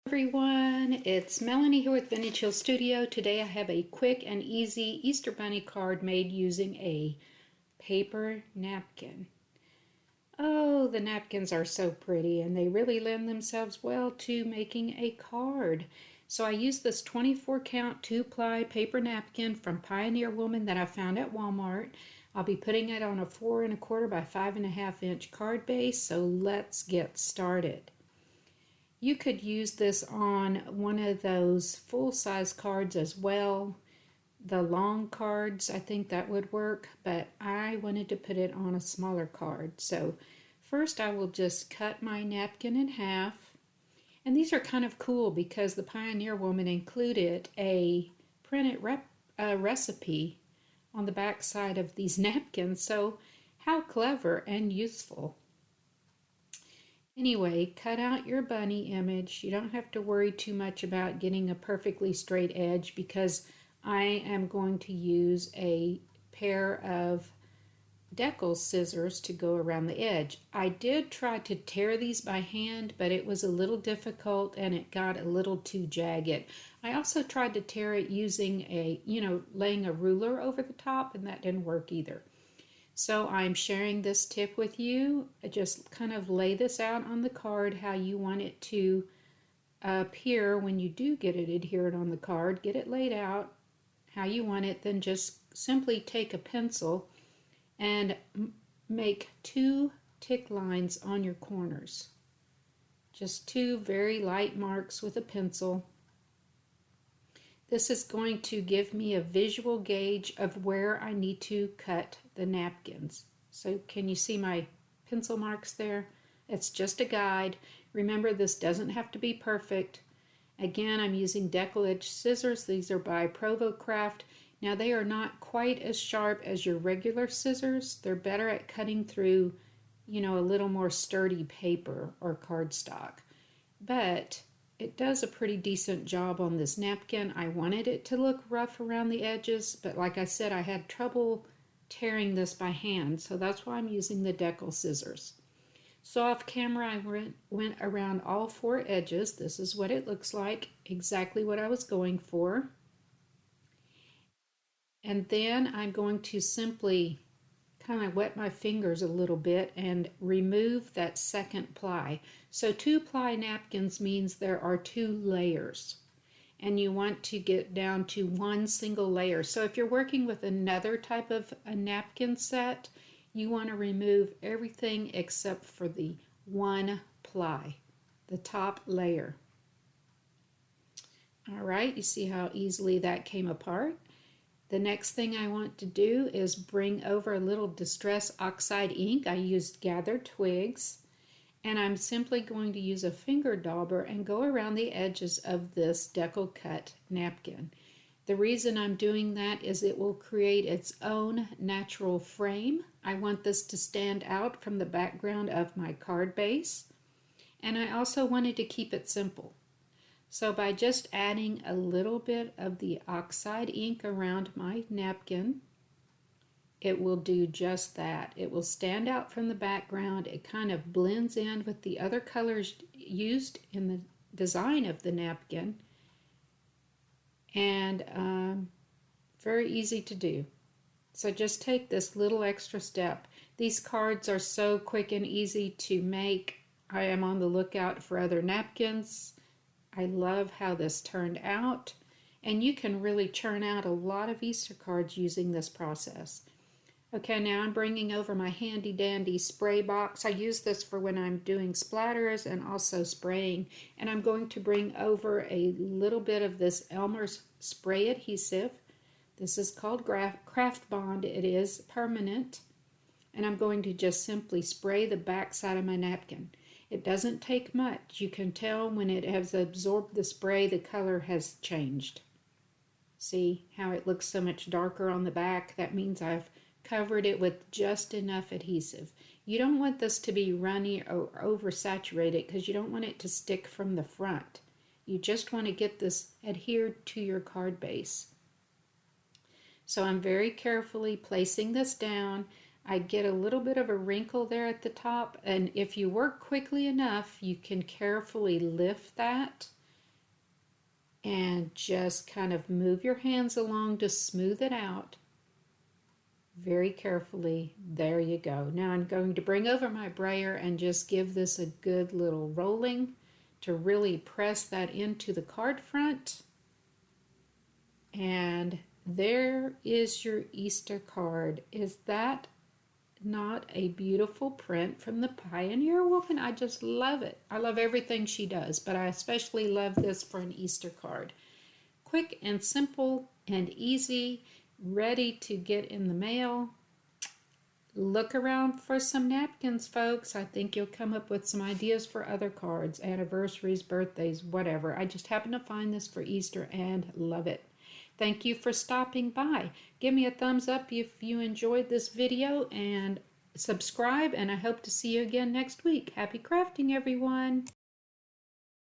Everyone, it's Melanie here with Vintage Hill Studio. Today I have a quick and easy Easter Bunny card made using a paper napkin. Oh, the napkins are so pretty and they really lend themselves well to making a card. So I used this 24 count 2-ply paper napkin from Pioneer Woman that I found at Walmart. I'll be putting it on a 4 1/4 by 5 1/2 inch card base, so let's get started. You could use this on one of those full-size cards as well. The long cards, I think that would work, but I wanted to put it on a smaller card. So first I will just cut my napkin in half. And these are kind of cool because the Pioneer Woman included a printed recipe on the back side of these napkins. So how clever and useful. Anyway, cut out your bunny image. You don't have to worry too much about getting a perfectly straight edge because I am going to use a pair of Deckle scissors to go around the edge. I did try to tear these by hand, but it was a little difficult and it got a little too jagged. I also tried to tear it using laying a ruler over the top, and that didn't work either. So I'm sharing this tip with you. Just kind of lay this out on the card how you want it to appear when you do get it adhered on the card. Get it laid out how you want it, then just simply take a pencil and make 2 tick lines on your corners. Just 2 very light marks with a pencil. This is going to give me a visual gauge of where I need to cut the napkins. So can you see my pencil marks there? It's just a guide. Remember, this doesn't have to be perfect. Again, I'm using Deckle edge scissors. These are by Provo Craft. Now they are not quite as sharp as your regular scissors. They're better at cutting through, a little more sturdy paper or cardstock. But it does a pretty decent job on this napkin. I wanted it to look rough around the edges, but like I said, I had trouble tearing this by hand, so that's why I'm using the Deckle scissors. So off camera, I went around all 4 edges. This is what it looks like, exactly what I was going for. And then I'm going to simply kind of wet my fingers a little bit and remove that second ply. So 2-ply napkins means there are 2 layers, and you want to get down to 1 single layer. So if you're working with another type of a napkin set, you want to remove everything except for the 1 ply, the top layer. All right, you see how easily that came apart? The next thing I want to do is bring over a little Distress Oxide ink. I used gathered twigs, and I'm simply going to use a finger dauber and go around the edges of this Deckle cut napkin. The reason I'm doing that is it will create its own natural frame. I want this to stand out from the background of my card base, and I also wanted to keep it simple. So by just adding a little bit of the Oxide ink around my napkin, it will do just that. It will stand out from the background. It kind of blends in with the other colors used in the design of the napkin, and very easy to do. So just take this little extra step. These cards are so quick and easy to make. I am on the lookout for other napkins. I love how this turned out, and you can really churn out a lot of Easter cards using this process. Okay, now I'm bringing over my handy dandy spray box. I use this for when I'm doing splatters and also spraying, and I'm going to bring over a little bit of this Elmer's spray adhesive. This is called Craft Bond. It is permanent, and I'm going to just simply spray the back side of my napkin. It doesn't take much. You can tell when it has absorbed the spray, the color has changed. See how it looks so much darker on the back? That means I've covered it with just enough adhesive. You don't want this to be runny or oversaturated because you don't want it to stick from the front. You just want to get this adhered to your card base. So I'm very carefully placing this down. I get a little bit of a wrinkle there at the top, and if you work quickly enough, you can carefully lift that and just kind of move your hands along to smooth it out very carefully. There you go. Now I'm going to bring over my brayer and just give this a good little rolling to really press that into the card front. And there is your Easter card. Is that not a beautiful print from the Pioneer Woman? I just love it. I love everything she does, but I especially love this for an Easter card. Quick and simple and easy, ready to get in the mail. Look around for some napkins, folks. I think you'll come up with some ideas for other cards, anniversaries, birthdays, whatever. I just happened to find this for Easter and love it. Thank you for stopping by. Give me a thumbs up if you enjoyed this video and subscribe, and I hope to see you again next week. Happy crafting, everyone.